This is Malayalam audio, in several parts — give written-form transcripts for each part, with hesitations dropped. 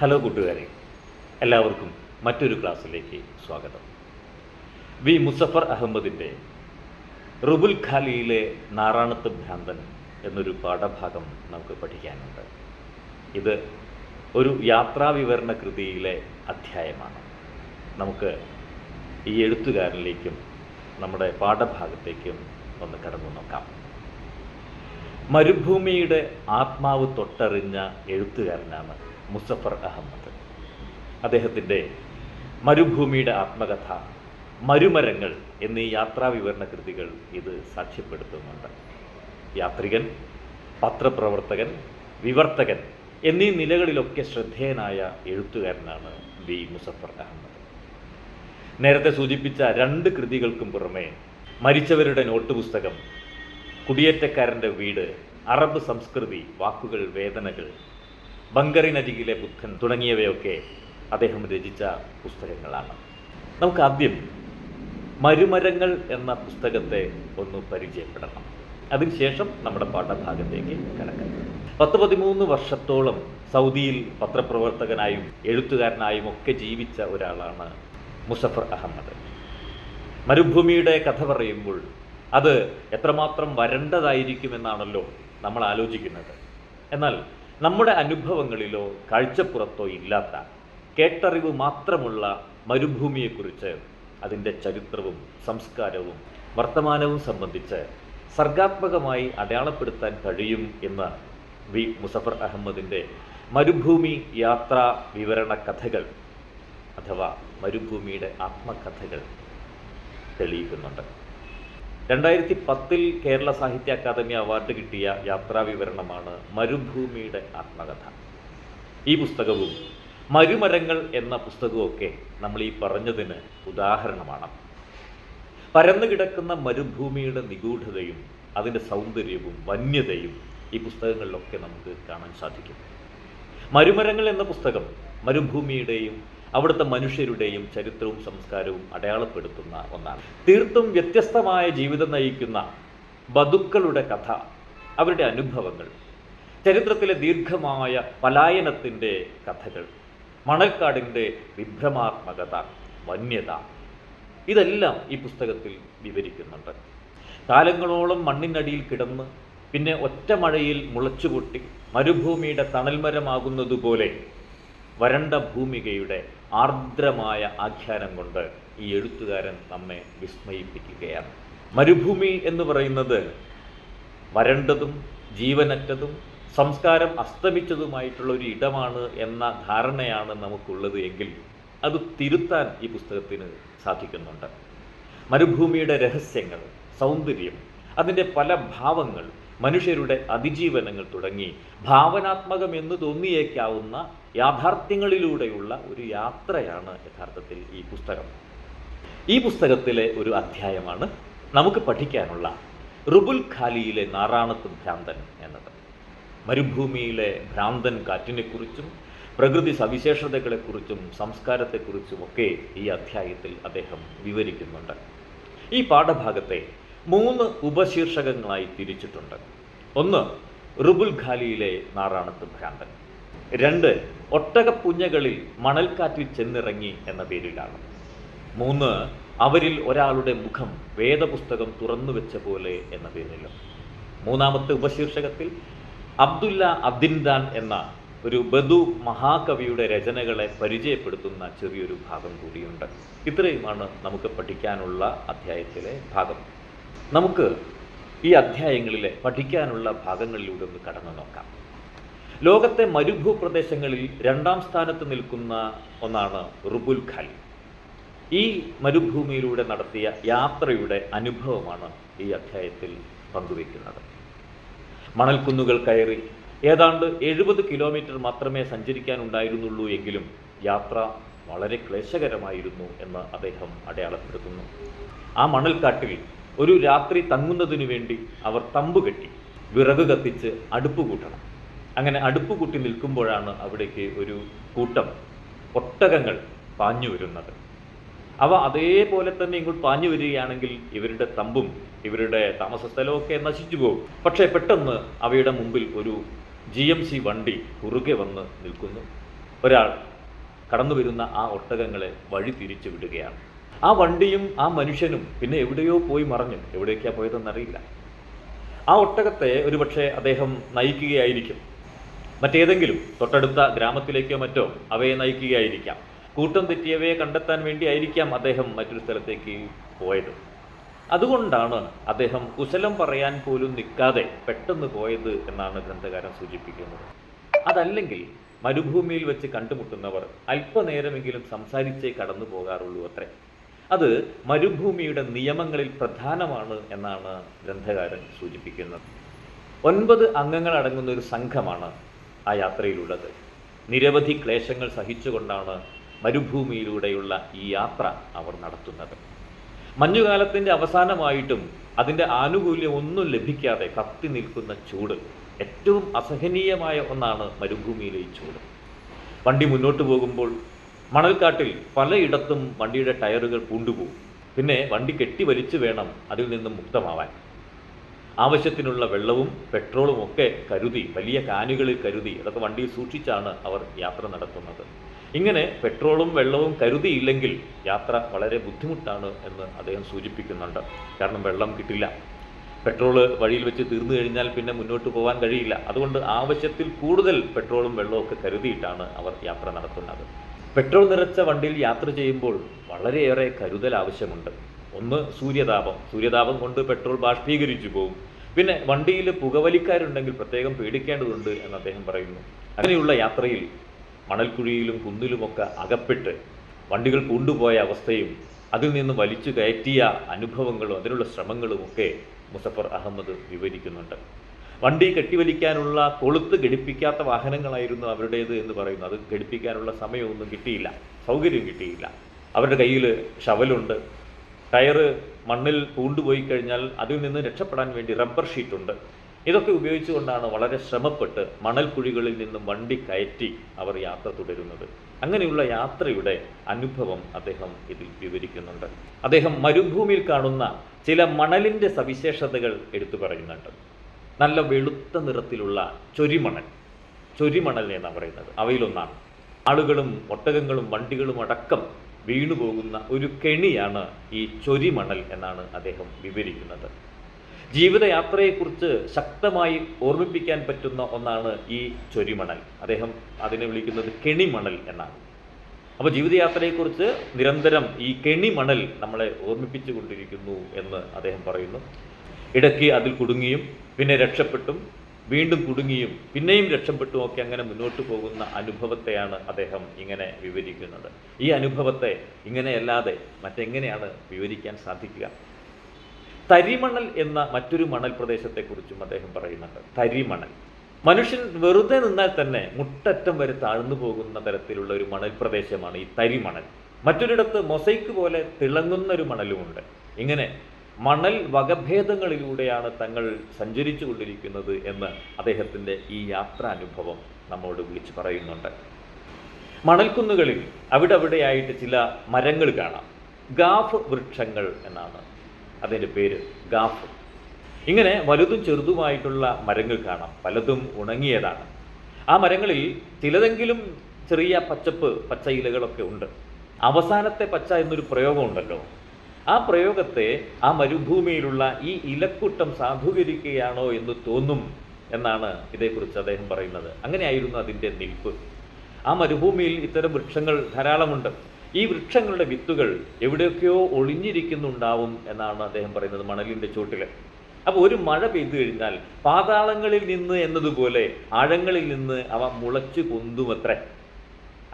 ഹലോ കൂട്ടുകാരെ, എല്ലാവർക്കും മറ്റൊരു ക്ലാസ്സിലേക്ക് സ്വാഗതം. വി മുസഫർ അഹമ്മദിൻ്റെ റുബുൽ ഖാലിയിലെ നാറാണത്ത് ഭ്രാന്തൻ എന്നൊരു പാഠഭാഗം നമുക്ക് പഠിക്കാനുണ്ട്. ഇത് ഒരു യാത്രാവിവരണ കൃതിയിലെ അധ്യായമാണ്. നമുക്ക് ഈ എഴുത്തുകാരനിലേക്കും നമ്മുടെ പാഠഭാഗത്തേക്കും ഒന്ന് കടന്നു നോക്കാം. മരുഭൂമിയുടെ ആത്മാവ് തൊട്ടറിഞ്ഞ എഴുത്തുകാരനാണ് മുസഫർ അഹമ്മദ്. അദ്ദേഹത്തിൻ്റെ മരുഭൂമിയുടെ ആത്മകഥ, മരുമരങ്ങൾ എന്നീ യാത്രാവിവരണ കൃതികൾ ഇത് സാക്ഷ്യപ്പെടുത്തുന്നുണ്ട്. യാത്രികൻ, പത്രപ്രവർത്തകൻ, വിവർത്തകൻ എന്നീ നിലകളിലൊക്കെ ശ്രദ്ധേയനായ എഴുത്തുകാരനാണ് വി മുസഫർ അഹമ്മദ്. നേരത്തെ സൂചിപ്പിച്ച രണ്ട് കൃതികൾക്കും പുറമെ മരിച്ചവരുടെ നോട്ട് പുസ്തകം, കുടിയേറ്റക്കാരൻ്റെ വീട്, അറബ് സംസ്കൃതി, വാക്കുകൾ, വേദനകൾ, ബങ്കറിനരികിലെ ബുദ്ധൻ തുടങ്ങിയവയൊക്കെ അദ്ദേഹം രചിച്ച പുസ്തകങ്ങളാണ്. നമുക്ക് ആദ്യം മരുമരങ്ങൾ എന്ന പുസ്തകത്തെ ഒന്ന് പരിചയപ്പെടണം. അതിനുശേഷം നമ്മുടെ പാഠഭാഗത്തേക്ക് കടക്കാം. 13 വർഷത്തോളം സൗദിയിൽ പത്രപ്രവർത്തകനായും എഴുത്തുകാരനായും ഒക്കെ ജീവിച്ച ഒരാളാണ് മുസഫർ അഹമ്മദ്. മരുഭൂമിയുടെ കഥ പറയുമ്പോൾ അത് എത്രമാത്രം വരണ്ടതായിരിക്കുമെന്നാണല്ലോ നമ്മൾ ആലോചിക്കുന്നത്. എന്നാൽ നമ്മുടെ അനുഭവങ്ങളിലോ കാഴ്ചപ്പുറത്തോ ഇല്ലാത്ത, കേട്ടറിവ് മാത്രമുള്ള മരുഭൂമിയെക്കുറിച്ച്, അതിൻ്റെ ചരിത്രവും സംസ്കാരവും വർത്തമാനവും സംബന്ധിച്ച് സർഗാത്മകമായി അടയാളപ്പെടുത്താൻ കഴിയും എന്ന് വി മുസഫർ അഹമ്മദിൻ്റെ മരുഭൂമി യാത്രാ വിവരണ കഥകൾ അഥവാ മരുഭൂമിയുടെ ആത്മകഥകൾ തെളിയിക്കുന്നുണ്ട്. 2010 കേരള സാഹിത്യ അക്കാദമി അവാർഡ് കിട്ടിയ യാത്രാവിവരണമാണ് മരുഭൂമിയുടെ ആത്മകഥ. ഈ പുസ്തകവും മരുമരങ്ങൾ എന്ന പുസ്തകവുമൊക്കെ നമ്മൾ ഈ പറഞ്ഞതിന് ഉദാഹരണമാണ്. പരന്നു കിടക്കുന്ന മരുഭൂമിയുടെ നിഗൂഢതയും അതിൻ്റെ സൗന്ദര്യവും വന്യതയും ഈ പുസ്തകങ്ങളിലൊക്കെ നമുക്ക് കാണാൻ സാധിക്കും. മരുമരങ്ങൾ എന്ന പുസ്തകം മരുഭൂമിയുടെയും അവിടുത്തെ മനുഷ്യരുടെയും ചരിത്രവും സംസ്കാരവും അടയാളപ്പെടുത്തുന്ന ഒന്നാണ്. തീർത്തും വ്യത്യസ്തമായ ജീവിതം നയിക്കുന്ന ബദുക്കളുടെ കഥ, അവരുടെ അനുഭവങ്ങൾ, ചരിത്രത്തിലെ ദീർഘമായ പലായനത്തിൻ്റെ കഥകൾ, മണൽക്കാടിൻ്റെ വിഭ്രമാത്മകത, വന്യത, ഇതെല്ലാം ഈ പുസ്തകത്തിൽ വിവരിക്കുന്നുണ്ട്. കാലങ്ങളോളം മണ്ണിനടിയിൽ കിടന്ന് പിന്നെ ഒറ്റ മഴയിൽ മുളച്ചുപൊട്ടി മരുഭൂമിയുടെ തണൽമരമാകുന്നതുപോലെ വരണ്ട ഭൂമികയുടെ ആർദ്രമായ ആഖ്യാനം കൊണ്ട് ഈ എഴുത്തുകാരൻ നമ്മെ വിസ്മയിപ്പിക്കുകയാണ്. മരുഭൂമി എന്ന് പറയുന്നത് വരണ്ടതും ജീവനറ്റതും സംസ്കാരം അസ്തമിച്ചതുമായിട്ടുള്ള ഒരു ഇടമാണ് എന്ന ധാരണയാണ് നമുക്കുള്ളത് എങ്കിൽ അത് തിരുത്താൻ ഈ പുസ്തകത്തിന് സാധിക്കുന്നുണ്ട്. മരുഭൂമിയുടെ രഹസ്യങ്ങൾ, സൗന്ദര്യം, അതിൻ്റെ പല ഭാവങ്ങൾ, മനുഷ്യരുടെ അതിജീവനങ്ങൾ തുടങ്ങി ഭാവനാത്മകമെന്ന് തോന്നിയേക്കാവുന്ന യാഥാർത്ഥ്യങ്ങളിലൂടെയുള്ള ഒരു യാത്രയാണ് യഥാർത്ഥത്തിൽ ഈ പുസ്തകം. ഈ പുസ്തകത്തിലെ ഒരു അധ്യായമാണ് നമുക്ക് പഠിക്കാനുള്ള റുബുൽ ഖാലിയിലെ നാറാണത്ത് ഭ്രാന്തൻ എന്നത്. മരുഭൂമിയിലെ ഭ്രാന്തൻ കാറ്റിനെക്കുറിച്ചും പ്രകൃതി സവിശേഷതകളെക്കുറിച്ചും സംസ്കാരത്തെക്കുറിച്ചുമൊക്കെ ഈ അധ്യായത്തിൽ അദ്ദേഹം വിവരിക്കുന്നുണ്ട്. ഈ പാഠഭാഗത്തെ 3 ഉപശീർഷകങ്ങളായി തിരിച്ചിട്ടുണ്ട്. 1, റുബുൽ ഖാലിയിലെ നാറാണത്ത് ഭ്രാന്തൻ. 2, ഒട്ടകപ്പുഞ്ഞകളിൽ മണൽക്കാറ്റിൽ ചെന്നിറങ്ങി എന്ന പേരിലാണ്. 3, അവരിൽ ഒരാളുടെ മുഖം വേദപുസ്തകം തുറന്നു വെച്ച പോലെ എന്ന പേരിലും. 3ാമത്തെ ഉപശീർഷകത്തിൽ അബ്ദുല്ല അബ്ദിൻദാൻ എന്ന ഒരു ബദു മഹാകവിയുടെ രചനകളെ പരിചയപ്പെടുത്തുന്ന ചെറിയൊരു ഭാഗം കൂടിയുണ്ട്. ഇത്രയുമാണ് നമുക്ക് പഠിക്കാനുള്ള അധ്യായത്തിലെ ഭാഗം. നമുക്ക് ഈ അധ്യായങ്ങളിലെ പഠിക്കാനുള്ള ഭാഗങ്ങളിലൂടെ ഒന്ന് കടന്നു നോക്കാം. ലോകത്തെ മരുഭൂപ്രദേശങ്ങളിൽ 2ാം സ്ഥാനത്ത് നിൽക്കുന്ന ഒന്നാണ് റുബുൽ ഖാലി. ഈ മരുഭൂമിയിലൂടെ നടത്തിയ യാത്രയുടെ അനുഭവമാണ് ഈ അധ്യായത്തിൽ പങ്കുവയ്ക്കുന്നത്. മണൽക്കുന്നുകൾ കയറി ഏതാണ്ട് 70 കിലോമീറ്റർ മാത്രമേ സഞ്ചരിക്കാനുണ്ടായിരുന്നുള്ളൂ എങ്കിലും യാത്ര വളരെ ക്ലേശകരമായിരുന്നു എന്ന് അദ്ദേഹം അടയാളപ്പെടുത്തുന്നു. ആ മണൽക്കാട്ടിൽ ഒരു രാത്രി തങ്ങുന്നതിനു വേണ്ടി അവർ തമ്പുകെട്ടി വിറക് കത്തിച്ച് അടുപ്പ് കൂട്ടണം. അങ്ങനെ അടുപ്പ് കൂട്ടി നിൽക്കുമ്പോഴാണ് അവിടേക്ക് ഒരു കൂട്ടം ഒട്ടകങ്ങൾ പാഞ്ഞു വരുന്നത്. അവ അതേപോലെ തന്നെ ഇങ്ങോട്ട് പാഞ്ഞു വരികയാണെങ്കിൽ ഇവരുടെ തമ്പും ഇവരുടെ താമസ സ്ഥലമൊക്കെ നശിച്ചു പോകും. പക്ഷേ പെട്ടെന്ന് അവയുടെ മുമ്പിൽ ഒരു GMC വണ്ടി കുറുകെ വന്ന് നിൽക്കുന്നു. ഒരാൾ കടന്നു വരുന്ന ആ ഒട്ടകങ്ങളെ വഴി തിരിച്ചു വിടുകയാണ്. ആ വണ്ടിയും ആ മനുഷ്യനും പിന്നെ എവിടെയോ പോയി മറഞ്ഞു. എവിടേക്കാണ് പോയതെന്നറിയില്ല. ആ ഒട്ടകത്തെ ഒരുപക്ഷെ അദ്ദേഹം നയിക്കുകയായിരിക്കും. മറ്റേതെങ്കിലും തൊട്ടടുത്ത ഗ്രാമത്തിലേക്കോ മറ്റോ അവയെ നയിക്കുകയായിരിക്കാം. കൂട്ടം തെറ്റിയവയെ കണ്ടെത്താൻ വേണ്ടിയായിരിക്കാം അദ്ദേഹം മറ്റൊരു സ്ഥലത്തേക്ക് പോയത്. അതുകൊണ്ടാണ് അദ്ദേഹം കുശലം പറയാൻ പോലും നിൽക്കാതെ പെട്ടെന്ന് പോയത് എന്നാണ് ഗ്രന്ഥകാരൻ സൂചിപ്പിക്കുന്നത്. അതല്ലെങ്കിൽ മരുഭൂമിയിൽ വെച്ച് കണ്ടുമുട്ടുന്നവർ അല്പനേരമെങ്കിലും സംസാരിച്ചേ കടന്നു പോകാറുള്ളൂ അത്രേ. അത് മരുഭൂമിയുടെ നിയമങ്ങളിൽ പ്രധാനമാണ് എന്നാണ് ഗ്രന്ഥകാരൻ സൂചിപ്പിക്കുന്നത്. 9 അംഗങ്ങൾ അടങ്ങുന്ന ഒരു സംഘമാണ് ആ യാത്രയിലുള്ളത്. നിരവധി ക്ലേശങ്ങൾ സഹിച്ചുകൊണ്ടാണ് മരുഭൂമിയിലൂടെയുള്ള ഈ യാത്ര അവർ നടത്തുന്നത്. മഞ്ഞുകാലത്തിൻ്റെ അവസാനമായിട്ടും അതിൻ്റെ ആനുകൂല്യം ഒന്നും ലഭിക്കാതെ കത്തി നിൽക്കുന്ന ചൂട്, ഏറ്റവും അസഹനീയമായ ഒന്നാണ് മരുഭൂമിയിലെ ഈ ചൂട്. വണ്ടി മുന്നോട്ട് പോകുമ്പോൾ മണൽക്കാട്ടിൽ പലയിടത്തും വണ്ടിയുടെ ടയറുകൾ പൂണ്ടുപോകും. പിന്നെ വണ്ടി കെട്ടി വലിച്ചു വേണം അതിൽ നിന്നും മുക്തമാവാൻ. ആവശ്യത്തിനുള്ള വെള്ളവും പെട്രോളും ഒക്കെ കരുതി, വലിയ കാനുകളിൽ കരുതി, അതൊക്കെ വണ്ടിയിൽ സൂക്ഷിച്ചാണ് അവർ യാത്ര നടത്തുന്നത്. ഇങ്ങനെ പെട്രോളും വെള്ളവും കരുതിയില്ലെങ്കിൽ യാത്ര വളരെ ബുദ്ധിമുട്ടാണ് എന്ന് അദ്ദേഹം സൂചിപ്പിക്കുന്നുണ്ട്. കാരണം വെള്ളം കിട്ടില്ല, പെട്രോള് വഴിയിൽ വെച്ച് തീർന്നു കഴിഞ്ഞാൽ പിന്നെ മുന്നോട്ട് പോകാൻ കഴിയില്ല. അതുകൊണ്ട് ആവശ്യത്തിൽ കൂടുതൽ പെട്രോളും വെള്ളവും ഒക്കെ കരുതിയിട്ടാണ് അവർ യാത്ര നടത്തുന്നത്. പെട്രോൾ നിറച്ച വണ്ടിയിൽ യാത്ര ചെയ്യുമ്പോൾ വളരെയേറെ കരുതൽ ആവശ്യമുണ്ട്. ഒന്ന് സൂര്യതാപം കൊണ്ട് പെട്രോൾ ബാഷ്പീകരിച്ചു പോകും. പിന്നെ വണ്ടിയിൽ പുകവലിക്കാരുണ്ടെങ്കിൽ പ്രത്യേകം പേടിക്കേണ്ടതുണ്ട് എന്ന് അദ്ദേഹം പറയുന്നു. അങ്ങനെയുള്ള യാത്രയിൽ മണൽക്കുഴിയിലും കുന്നിലുമൊക്കെ അകപ്പെട്ട് വണ്ടികൾ കൊണ്ടുപോയ അവസ്ഥയും അതിൽ നിന്ന് വലിച്ചു കയറ്റിയ അനുഭവങ്ങളും അതിനുള്ള ശ്രമങ്ങളുമൊക്കെ മുസഫർ അഹമ്മദ് വിവരിക്കുന്നുണ്ട്. വണ്ടി കെട്ടിവലിക്കാനുള്ള കൊളുത്ത് ഘടിപ്പിക്കാത്ത വാഹനങ്ങളായിരുന്നു അവരുടേത് എന്ന് പറയുന്നു. അത് ഘടിപ്പിക്കാനുള്ള സമയമൊന്നും കിട്ടിയില്ല, സൗകര്യം കിട്ടിയില്ല. അവരുടെ കയ്യിൽ ഷവലുണ്ട്. ടയറ് മണ്ണിൽ പൂണ്ടുപോയി കഴിഞ്ഞാൽ അതിൽ നിന്ന് രക്ഷപ്പെടാൻ വേണ്ടി റബ്ബർ ഷീറ്റുണ്ട്. ഇതൊക്കെ ഉപയോഗിച്ചുകൊണ്ടാണ് വളരെ ശ്രമപ്പെട്ട് മണൽക്കുഴികളിൽ നിന്നും വണ്ടി കയറ്റി അവർ യാത്ര തുടരുന്നത്. അങ്ങനെയുള്ള യാത്രയുടെ അനുഭവം അദ്ദേഹം ഇതിൽ വിവരിക്കുന്നുണ്ട്. അദ്ദേഹം മരുഭൂമിയിൽ കാണുന്ന ചില മണലിൻ്റെ സവിശേഷതകൾ എടുത്തു പറയുന്നുണ്ട്. നല്ല വെളുത്ത നിറത്തിലുള്ള ചൊരിമണൽ എന്നാണ് പറയുന്നത്. അവയിലൊന്നാണ്. ആളുകളും ഒട്ടകങ്ങളും വണ്ടികളും അടക്കം വീണുപോകുന്ന ഒരു കെണിയാണ് ഈ ചൊരിമണൽ എന്നാണ് അദ്ദേഹം വിവരിക്കുന്നത്. ജീവിതയാത്രയെക്കുറിച്ച് ശക്തമായി ഓർമ്മിപ്പിക്കാൻ പറ്റുന്ന ഒന്നാണ് ഈ ചൊരിമണൽ. അദ്ദേഹം അതിനെ വിളിക്കുന്നത് കെണിമണൽ എന്നാണ്. അപ്പോൾ ജീവിതയാത്രയെക്കുറിച്ച് നിരന്തരം ഈ കെണിമണൽ നമ്മളെ ഓർമ്മിപ്പിച്ചു കൊണ്ടിരിക്കുന്നു എന്ന് അദ്ദേഹം പറയുന്നു. ഇടയ്ക്ക് അതിൽ കുടുങ്ങിയും പിന്നെ രക്ഷപ്പെട്ടും വീണ്ടും കുടുങ്ങിയും പിന്നെയും രക്ഷപ്പെട്ടും ഒക്കെ അങ്ങനെ മുന്നോട്ട് പോകുന്ന അനുഭവത്തെയാണ് അദ്ദേഹം ഇങ്ങനെ വിവരിക്കുന്നത്. ഈ അനുഭവത്തെ ഇങ്ങനെയല്ലാതെ മറ്റെങ്ങനെയാണ് വിവരിക്കാൻ സാധിക്കുക? തരിമണൽ എന്ന മറ്റൊരു മണൽ പ്രദേശത്തെക്കുറിച്ചും അദ്ദേഹം പറയുന്നുണ്ട്. തരിമണൽ, മനുഷ്യൻ വെറുതെ നിന്നാൽ തന്നെ മുട്ടറ്റം വരെ താഴ്ന്നു പോകുന്ന തരത്തിലുള്ള ഒരു മണൽ പ്രദേശമാണ് ഈ തരിമണൽ. മറ്റൊരിടത്ത് മൊസൈക്ക് പോലെ തിളങ്ങുന്ന ഒരു മണലുമുണ്ട്. ഇങ്ങനെ മണൽ വകഭേദങ്ങളിലൂടെയാണ് തങ്ങൾ സഞ്ചരിച്ചു കൊണ്ടിരിക്കുന്നത് എന്ന് അദ്ദേഹത്തിൻ്റെ ഈ യാത്രാനുഭവം നമ്മോട് വിളിച്ചു പറയുന്നുണ്ട്. മണൽക്കുന്നുകളിൽ അവിടെയായിട്ട് ചില മരങ്ങൾ കാണാം. ഗാഫ് വൃക്ഷങ്ങൾ എന്നാണ് അതിൻ്റെ പേര്, ഗാഫ്. ഇങ്ങനെ വലുതും ചെറുതുമായിട്ടുള്ള മരങ്ങൾ കാണാം. പലതും ഉണങ്ങിയതാണ്. ആ മരങ്ങളിൽ ചിലതെങ്കിലും ചെറിയ പച്ച ഇലകളൊക്കെ ഉണ്ട്. അവസാനത്തെ പച്ച എന്നൊരു പ്രയോഗമുണ്ടല്ലോ, ആ പ്രയോഗത്തെ ആ മരുഭൂമിയിലുള്ള ഈ ഇലക്കൂട്ടം സാധൂകരിക്കുകയാണോ എന്ന് തോന്നും എന്നാണ് ഇതേക്കുറിച്ച് അദ്ദേഹം പറയുന്നത്. അങ്ങനെയായിരുന്നു അതിൻ്റെ നിൽപ്പ്. ആ മരുഭൂമിയിൽ ഇത്തരം വൃക്ഷങ്ങൾ ധാരാളമുണ്ട്. ഈ വൃക്ഷങ്ങളുടെ വിത്തുകൾ എവിടെയൊക്കെയോ ഒളിഞ്ഞിരിക്കുന്നുണ്ടാവും എന്നാണ് അദ്ദേഹം പറയുന്നത്, മണലിൻ്റെ ചോട്ടിൽ. അപ്പോൾ ഒരു മഴ പെയ്തു കഴിഞ്ഞാൽ പാതാളങ്ങളിൽ നിന്ന് എന്നതുപോലെ ആഴങ്ങളിൽ നിന്ന് അവ മുളച്ചു പൊന്തുമത്രേ.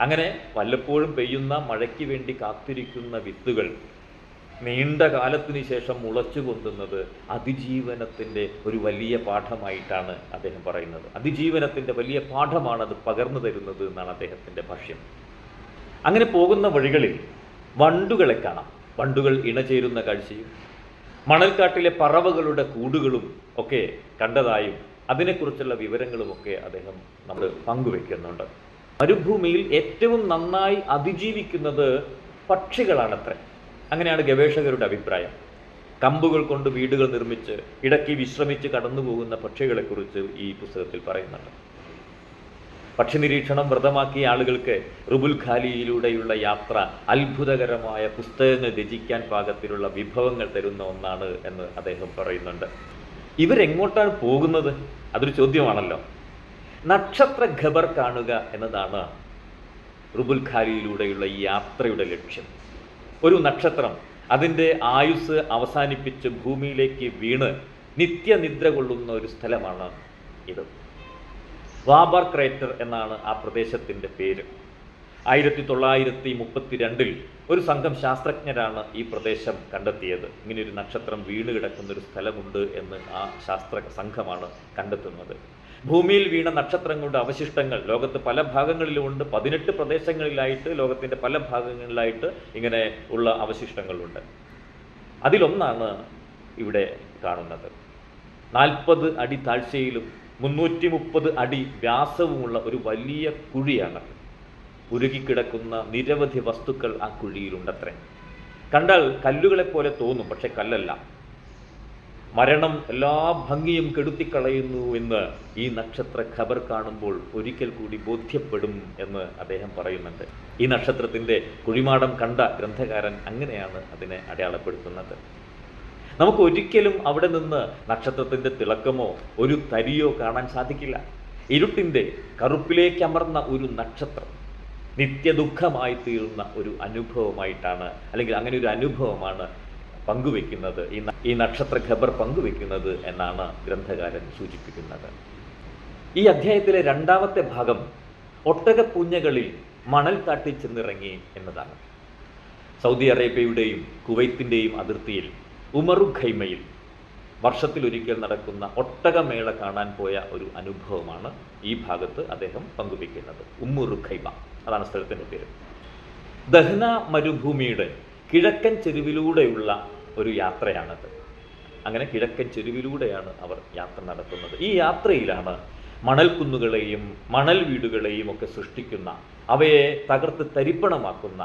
അങ്ങനെ വല്ലപ്പോഴും പെയ്യുന്ന മഴയ്ക്ക് വേണ്ടി കാത്തിരിക്കുന്ന വിത്തുകൾ നീണ്ട കാലത്തിന് ശേഷം മുളച്ചു പൊന്തുന്നത് അതിജീവനത്തിൻ്റെ ഒരു വലിയ പാഠമായിട്ടാണ് അദ്ദേഹം പറയുന്നത്. അതിജീവനത്തിൻ്റെ വലിയ പാഠമാണ് അത് പകർന്നു തരുന്നത് എന്നാണ് അദ്ദേഹത്തിൻ്റെ ഭാഷ്യം. അങ്ങനെ പോകുന്ന വഴികളിൽ വണ്ടുകളെ കാണാം. വണ്ടുകൾ ഇണചേരുന്ന കാഴ്ചയും മണൽക്കാട്ടിലെ പറവകളുടെ കൂടുകളും ഒക്കെ കണ്ടതായും അതിനെക്കുറിച്ചുള്ള വിവരങ്ങളുമൊക്കെ അദ്ദേഹം നമ്മൾ പങ്കുവെക്കുന്നുണ്ട്. മരുഭൂമിയിൽ ഏറ്റവും നന്നായി അതിജീവിക്കുന്നത് പക്ഷികളാണത്രേ. അങ്ങനെയാണ് ഗവേഷകരുടെ അഭിപ്രായം. കമ്പുകൾ കൊണ്ട് വീടുകൾ നിർമ്മിച്ച് ഇടയ്ക്ക് വിശ്രമിച്ച് കടന്നു പോകുന്ന പക്ഷികളെക്കുറിച്ച് ഈ പുസ്തകത്തിൽ പറയുന്നുണ്ട്. പക്ഷി നിരീക്ഷണം വ്രതമാക്കിയ ആളുകൾക്ക് റുബുൽ ഖാലിയിലൂടെയുള്ള യാത്ര അത്ഭുതകരമായ പുസ്തകങ്ങൾ രചിക്കാൻ പാകത്തിലുള്ള വിഭവങ്ങൾ തരുന്ന ഒന്നാണ് എന്ന് അദ്ദേഹം പറയുന്നുണ്ട്. ഇവരെങ്ങോട്ടാണ് പോകുന്നത്? അതൊരു ചോദ്യമാണല്ലോ. നക്ഷത്ര ഖബർ കാണുക എന്നതാണ് റുബുൽ ഖാലിയിലൂടെയുള്ള ഈ യാത്രയുടെ ലക്ഷ്യം. ഒരു നക്ഷത്രം അതിൻ്റെ ആയുസ് അവസാനിപ്പിച്ച് ഭൂമിയിലേക്ക് വീണ് നിത്യനിദ്ര കൊള്ളുന്ന ഒരു സ്ഥലമാണ് ഇത്. വാബർ ക്രേറ്റർ എന്നാണ് ആ പ്രദേശത്തിൻ്റെ പേര്. 1932 ഒരു സംഘം ശാസ്ത്രജ്ഞരാണ് ഈ പ്രദേശം കണ്ടെത്തിയത്. ഇങ്ങനെയൊരു നക്ഷത്രം വീണ് കിടക്കുന്ന ഒരു സ്ഥലമുണ്ട് എന്ന് ആ ശാസ്ത്ര സംഘമാണ് കണ്ടെത്തുന്നത്. ഭൂമിയിൽ വീണ നക്ഷത്രങ്ങളുടെ അവശിഷ്ടങ്ങൾ ലോകത്ത് പല ഭാഗങ്ങളിലുമുണ്ട്. 18 പ്രദേശങ്ങളിലായിട്ട് ലോകത്തിൻ്റെ പല ഭാഗങ്ങളിലായിട്ട് ഇങ്ങനെ ഉള്ള അവശിഷ്ടങ്ങളുണ്ട്. അതിലൊന്നാണ് ഇവിടെ കാണുന്നത്. 40 അടി താഴ്ചയിലും 330 അടി വ്യാസവുമുള്ള ഒരു വലിയ കുഴിയാണ്. ഉരുകിക്കിടക്കുന്ന നിരവധി വസ്തുക്കൾ ആ കുഴിയിലുണ്ടത്രേ. കണ്ടാൽ കല്ലുകളെപ്പോലെ തോന്നും, പക്ഷെ കല്ലല്ല. മരണം എല്ലാ ഭംഗിയും കെടുത്തിക്കളയുന്നു എന്ന് ഈ നക്ഷത്ര ഖബർ കാണുമ്പോൾ ഒരിക്കൽ കൂടി ബോധ്യപ്പെടും എന്ന് അദ്ദേഹം പറയുന്നുണ്ട്. ഈ നക്ഷത്രത്തിൻ്റെ കുഴിമാടം കണ്ട ഗ്രന്ഥകാരൻ അങ്ങനെയാണ് അതിനെ അടയാളപ്പെടുത്തുന്നത്. നമുക്ക് ഒരിക്കലും അവിടെ നിന്ന് നക്ഷത്രത്തിൻ്റെ തിളക്കമോ ഒരു തരിയോ കാണാൻ സാധിക്കില്ല. ഇരുട്ടിൻ്റെ കറുപ്പിലേക്ക് അമർന്ന ഒരു നക്ഷത്രം നിത്യദുഃഖമായി തീർന്ന ഒരു അനുഭവമായിട്ടാണ്, അല്ലെങ്കിൽ അങ്ങനെ ഒരു അനുഭവമാണ് പങ്കുവെക്കുന്നത് ഈ നക്ഷത്ര ഖബർ പങ്കുവെക്കുന്നത് എന്നാണ് ഗ്രന്ഥകാരൻ സൂചിപ്പിക്കുന്നത്. ഈ അധ്യായത്തിലെ 2ാമത്തെ ഭാഗം ഒട്ടകപ്പൂഞ്ഞകളിൽ മണൽ കാട്ടിൽ ചെന്നിറങ്ങി എന്നതാണ്. സൗദി അറേബ്യയുടെയും കുവൈത്തിൻ്റെയും അതിർത്തിയിൽ ഉമറു ഖൈമയിൽ വർഷത്തിലൊരിക്കൽ നടക്കുന്ന ഒട്ടകമേള കാണാൻ പോയ ഒരു അനുഭവമാണ് ഈ ഭാഗത്ത് അദ്ദേഹം പങ്കുവെക്കുന്നത്. ഉമ്മുറു ഖൈമ, അതാണ് സ്ഥലത്തിൻ്റെ പേര്. ദഹ്ന മരുഭൂമിയുടെ കിഴക്കൻ ചെരുവിലൂടെയുള്ള ഒരു യാത്രയാണത്. അങ്ങനെ കിഴക്കൻ ചെരുവിലൂടെയാണ് അവർ യാത്ര നടത്തുന്നത്. ഈ യാത്രയിലാണ് മണൽക്കുന്നുകളെയും മണൽ വീടുകളെയും ഒക്കെ സൃഷ്ടിക്കുന്ന, അവയെ തകർത്ത് തരിപ്പണമാക്കുന്ന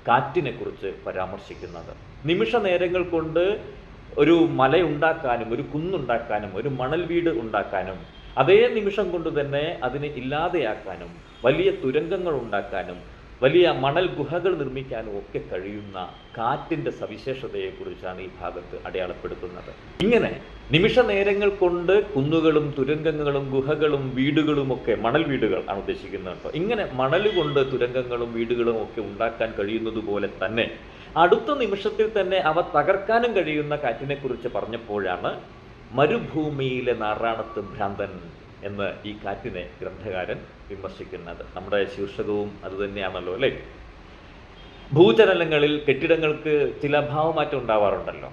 കാറ്റിനെക്കുറിച്ച് പരാമർശിക്കുന്നത്. നിമിഷ നേരങ്ങൾ കൊണ്ട് ഒരു മലയുണ്ടാക്കാനും ഒരു കുന്നുണ്ടാക്കാനും ഒരു മണൽ വീട് ഉണ്ടാക്കാനും അതേ നിമിഷം കൊണ്ട് തന്നെ അതിനെ ഇല്ലാതെയാക്കാനും വലിയ തുരങ്കങ്ങൾ ഉണ്ടാക്കാനും വലിയ മണൽ ഗുഹകൾ നിർമ്മിക്കാനും ഒക്കെ കഴിയുന്ന കാറ്റിൻ്റെ സവിശേഷതയെക്കുറിച്ചാണ് ഈ ഭാഗത്ത് അടയാളപ്പെടുത്തുന്നത്. ഇങ്ങനെ നിമിഷ നേരങ്ങൾ കൊണ്ട് കുന്നുകളും തുരങ്കങ്ങളും ഗുഹകളും വീടുകളുമൊക്കെ, മണൽ വീടുകൾ ആണ് ഉദ്ദേശിക്കുന്നത് കേട്ടോ, ഇങ്ങനെ മണൽ കൊണ്ട് തുരങ്കങ്ങളും വീടുകളും ഒക്കെ ഉണ്ടാക്കാൻ കഴിയുന്നത് പോലെ തന്നെ അടുത്ത നിമിഷത്തിൽ തന്നെ അവ തകർക്കാനും കഴിയുന്ന കാറ്റിനെക്കുറിച്ച് പറഞ്ഞപ്പോഴാണ് മരുഭൂമിയിലെ നാറാണത്ത് ഭ്രാന്തൻ എന്ന് ഈ കാറ്റിനെ ഗ്രന്ഥകാരൻ വിമർശിക്കുന്നത്. നമ്മുടെ ശീർഷകവും അതുതന്നെയാണല്ലോ അല്ലേ. ഭൂചലനങ്ങളിൽ കെട്ടിടങ്ങൾക്ക് ചില ഭാവമാറ്റം ഉണ്ടാവാറുണ്ടല്ലോ.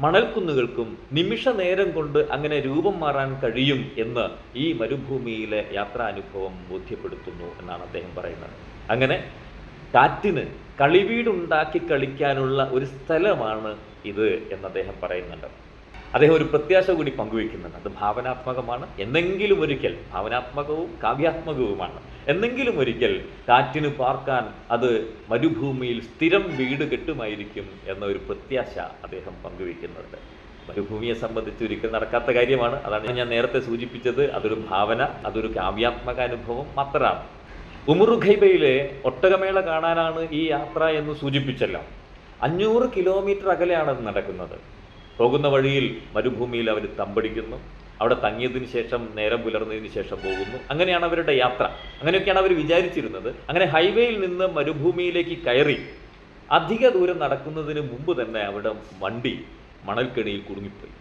മണൽക്കുന്നുകൾക്കും നിമിഷ നേരം കൊണ്ട് അങ്ങനെ രൂപം മാറാൻ കഴിയും എന്ന് ഈ മരുഭൂമിയിലെ യാത്രാനുഭവം ബോധ്യപ്പെടുത്തുന്നു എന്നാണ് അദ്ദേഹം പറയുന്നത്. അങ്ങനെ കാറ്റിന് കളിവീടുണ്ടാക്കി കളിക്കാനുള്ള ഒരു സ്ഥലമാണ് ഇത് എന്ന് അദ്ദേഹം പറയുന്നുണ്ട്. അദ്ദേഹം ഒരു പ്രത്യാശ കൂടി പങ്കുവയ്ക്കുന്നുണ്ട്. അത് ഭാവനാത്മകമാണ്. എന്നെങ്കിലും ഒരിക്കൽ, ഭാവനാത്മകവും കാവ്യാത്മകവുമാണ്, എന്നെങ്കിലും ഒരിക്കൽ കാറ്റിന് പാർക്കാൻ അത് മരുഭൂമിയിൽ സ്ഥിരം വീട് കെട്ടുമായിരിക്കും എന്ന ഒരു പ്രത്യാശ അദ്ദേഹം പങ്കുവയ്ക്കുന്നുണ്ട്. മരുഭൂമിയെ സംബന്ധിച്ച് ഒരിക്കൽ നടക്കാത്ത കാര്യമാണ്. അതാണ് ഞാൻ നേരത്തെ സൂചിപ്പിച്ചത്. അതൊരു ഭാവന, അതൊരു കാവ്യാത്മക അനുഭവം മാത്രമാണ്. ഉമറു ഖൈബയിലെ ഒട്ടകമേള കാണാനാണ് ഈ യാത്ര എന്ന് സൂചിപ്പിച്ചല്ലോ. 500 കിലോമീറ്റർ അകലെയാണ് അത് നടക്കുന്നത്. പോകുന്ന വഴിയിൽ മരുഭൂമിയിൽ അവർ തമ്പടിക്കുന്നു. അവിടെ തങ്ങിയതിന് ശേഷം നേരം പുലർന്നതിന് ശേഷം പോകുന്നു. അങ്ങനെയാണ് അവരുടെ യാത്ര. അങ്ങനെയൊക്കെയാണ് അവർ വിചാരിച്ചിരുന്നത്. അങ്ങനെ ഹൈവേയിൽ നിന്ന് മരുഭൂമിയിലേക്ക് കയറി അധിക ദൂരം നടക്കുന്നതിന് മുമ്പ് തന്നെ അവിടെ വണ്ടി മണൽക്കെണിയിൽ കുടുങ്ങിപ്പോയി.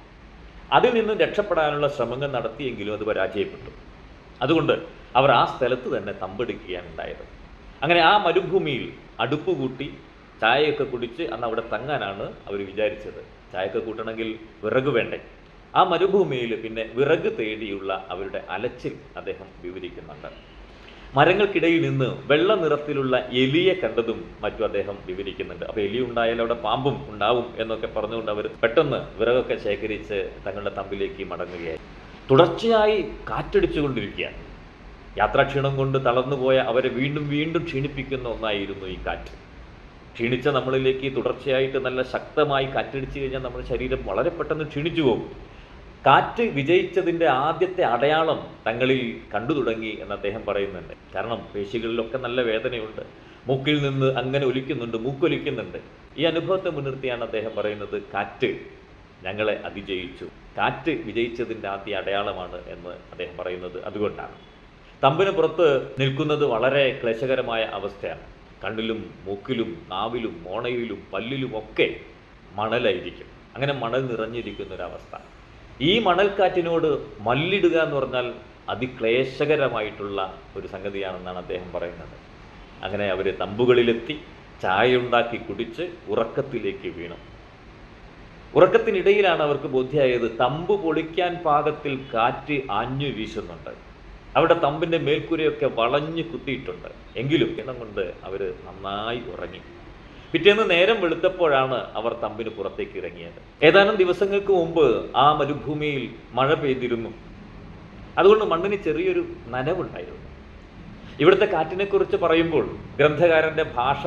അതിൽ നിന്നും രക്ഷപ്പെടാനുള്ള ശ്രമങ്ങൾ നടത്തിയെങ്കിലും അത് പരാജയപ്പെട്ടു. അതുകൊണ്ട് അവർ ആ സ്ഥലത്ത് തന്നെ തമ്പടിക്കുകയാണ് ഉണ്ടായത്. അങ്ങനെ ആ മരുഭൂമിയിൽ അടുപ്പ് കൂട്ടി ചായയൊക്കെ കുടിച്ച് അന്ന് അവിടെ തങ്ങാനാണ് അവർ വിചാരിച്ചത്. ചായയൊക്കെ കൂട്ടണമെങ്കിൽ വിറക് വേണ്ടേ. ആ മരുഭൂമിയിൽ പിന്നെ വിറക് തേടിയുള്ള അവരുടെ അലച്ചിൽ അദ്ദേഹം വിവരിക്കുന്നുണ്ട്. മരങ്ങൾക്കിടയിൽ നിന്ന് വെള്ള നിറത്തിലുള്ള എലിയെ കണ്ടതും മറ്റും അദ്ദേഹം വിവരിക്കുന്നുണ്ട്. അപ്പോൾ എലി ഉണ്ടായാലും അവിടെ പാമ്പും ഉണ്ടാവും എന്നൊക്കെ പറഞ്ഞുകൊണ്ട് അവർ പെട്ടെന്ന് വിറകൊക്കെ ശേഖരിച്ച് തങ്ങളുടെ തമ്പിലേക്ക് മടങ്ങുകയായി. തുടർച്ചയായി കാറ്റടിച്ചുകൊണ്ടിരിക്കുകയാണ്. യാത്രാക്ഷീണം കൊണ്ട് തളർന്നുപോയ അവരെ വീണ്ടും വീണ്ടും ക്ഷീണിപ്പിക്കുന്ന ഒന്നായിരുന്നു ഈ കാറ്റ്. ക്ഷീണിച്ച നമ്മളിലേക്ക് തുടർച്ചയായിട്ട് നല്ല ശക്തമായി കാറ്റടിച്ചു കഴിഞ്ഞാൽ നമ്മുടെ ശരീരം വളരെ പെട്ടെന്ന് ക്ഷീണിച്ചു പോകും. കാറ്റ് വിജയിച്ചതിൻ്റെ ആദ്യത്തെ അടയാളം തങ്ങളിൽ കണ്ടു തുടങ്ങി എന്ന് അദ്ദേഹം പറയുന്നുണ്ട്. കാരണം പേശികളിലൊക്കെ നല്ല വേദനയുണ്ട്, മൂക്കിൽ നിന്ന് അങ്ങനെ ഒലിക്കുന്നുണ്ട്, മൂക്കൊലിക്കുന്നുണ്ട്. ഈ അനുഭവത്തെ മുൻനിർത്തിയാണ് അദ്ദേഹം പറയുന്നത്, കാറ്റ് ഞങ്ങളെ അതിജയിച്ചു, കാറ്റ് വിജയിച്ചതിൻ്റെ ആദ്യ അടയാളമാണ് എന്ന് അദ്ദേഹം പറയുന്നത് അതുകൊണ്ടാണ്. തമ്പിന് പുറത്ത് നിൽക്കുന്നത് വളരെ ക്ലേശകരമായ അവസ്ഥയാണ്. കണ്ണിലും മൂക്കിലും നാവിലും മോണയിലും പല്ലിലും ഒക്കെ മണലായിരിക്കും. അങ്ങനെ മണൽ നിറഞ്ഞിരിക്കുന്നൊരവസ്ഥ. ഈ മണൽക്കാറ്റിനോട് മല്ലിടുക എന്ന് പറഞ്ഞാൽ അതിക്ലേശകരമായിട്ടുള്ള ഒരു സംഗതിയാണെന്നാണ് അദ്ദേഹം പറയുന്നത്. അങ്ങനെ അവർ തമ്പുകളിലെത്തി ചായ ഉണ്ടാക്കി കുടിച്ച് ഉറക്കത്തിലേക്ക് വീണു. ഉറക്കത്തിനിടയിലാണ് അവർക്ക് ബോധ്യമായത് തമ്പ് പൊളിക്കാൻ പാകത്തിൽ കാറ്റ് ആഞ്ഞു വീശുന്നുണ്ട്. അവിടെ തമ്പിൻ്റെ മേൽക്കൂരയൊക്കെ വളഞ്ഞു കുത്തിയിട്ടുണ്ട്. എങ്കിലും എണ്ണം കൊണ്ട് അവർ നന്നായി ഉറങ്ങി. പിറ്റേന്ന് നേരം വെളുത്തപ്പോഴാണ് അവർ തമ്പിന് പുറത്തേക്ക് ഇറങ്ങിയത്. ഏതാനും ദിവസങ്ങൾക്ക് മുമ്പ് ആ മരുഭൂമിയിൽ മഴ പെയ്തിരുന്നു. അതുകൊണ്ട് മണ്ണിന് ചെറിയൊരു നനവുണ്ടായിരുന്നു. ഇവിടുത്തെ കാറ്റിനെക്കുറിച്ച് പറയുമ്പോൾ ഗ്രന്ഥകാരൻ്റെ ഭാഷ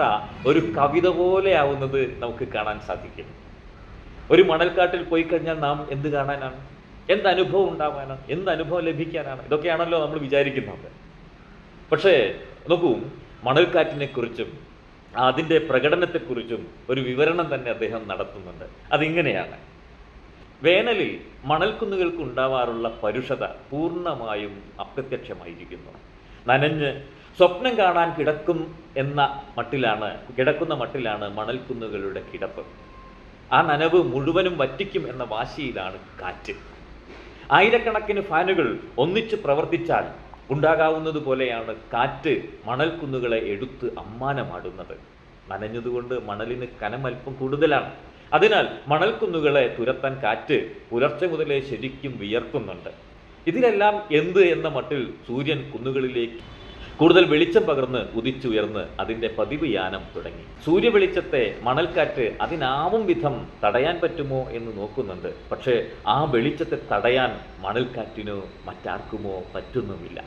ഒരു കവിത പോലെ ആവുന്നത് നമുക്ക് കാണാൻ സാധിക്കും. ഒരു മണൽക്കാട്ടിൽ പോയി കഴിഞ്ഞാൽ നാം എന്ത് കാണാനാണ്, എന്തനുഭവം ഉണ്ടാവാനാണ്, എന്തനുഭവം ലഭിക്കാനാണ്? ഇതൊക്കെയാണല്ലോ നമ്മൾ വിചാരിക്കുന്നത്. പക്ഷേ നോക്കൂ, മണൽക്കാറ്റിനെക്കുറിച്ചും അതിൻ്റെ പ്രകടനത്തെക്കുറിച്ചും ഒരു വിവരണം തന്നെ അദ്ദേഹം നടത്തുന്നുണ്ട്. അതിങ്ങനെയാണ്: വേനലിൽ മണൽക്കുന്നുകൾക്ക് ഉണ്ടാവാറുള്ള പരുഷത പൂർണ്ണമായും അപ്രത്യക്ഷമായിരിക്കുന്നു. നനഞ്ഞ് സ്വപ്നം കാണാൻ കിടക്കുന്ന മട്ടിലാണ് മണൽക്കുന്നുകളുടെ കിടപ്പ്. ആ നനവ് മുഴുവനും വറ്റിക്കും എന്ന വാശിയിലാണ് കാറ്റ്. ആയിരക്കണക്കിന് ഫാനുകൾ ഒന്നിച്ച് പ്രവർത്തിച്ചാൽ ഉണ്ടാകാവുന്നത് പോലെയാണ് കാറ്റ് മണൽക്കുന്നുകളെ എടുത്ത് അമ്മാനമാടുന്നത്. നനഞ്ഞതുകൊണ്ട് മണലിന് കനമൽപ്പം കൂടുതലാണ്. അതിനാൽ മണൽക്കുന്നുകളെ തുരത്താൻ കാറ്റ് പുലർച്ചെ മുതലേ ശരിക്കും വിയർക്കുന്നുണ്ട്. ഇതിലെല്ലാം എന്ത് എന്ന മട്ടിൽ സൂര്യൻ കുന്നുകളിലേക്ക് കൂടുതൽ വെളിച്ചം പകർന്ന് ഉദിച്ചുയർന്ന് അതിൻ്റെ പതിവ് യാനം തുടങ്ങി. സൂര്യവെളിച്ചത്തെ മണൽക്കാറ്റ് അതിനാവും വിധം തടയാൻ പറ്റുമോ എന്ന് നോക്കുന്നുണ്ട്. പക്ഷേ ആ വെളിച്ചത്തെ തടയാൻ മണൽക്കാറ്റിനോ മറ്റാർക്കുമോ പറ്റുന്നുമില്ല.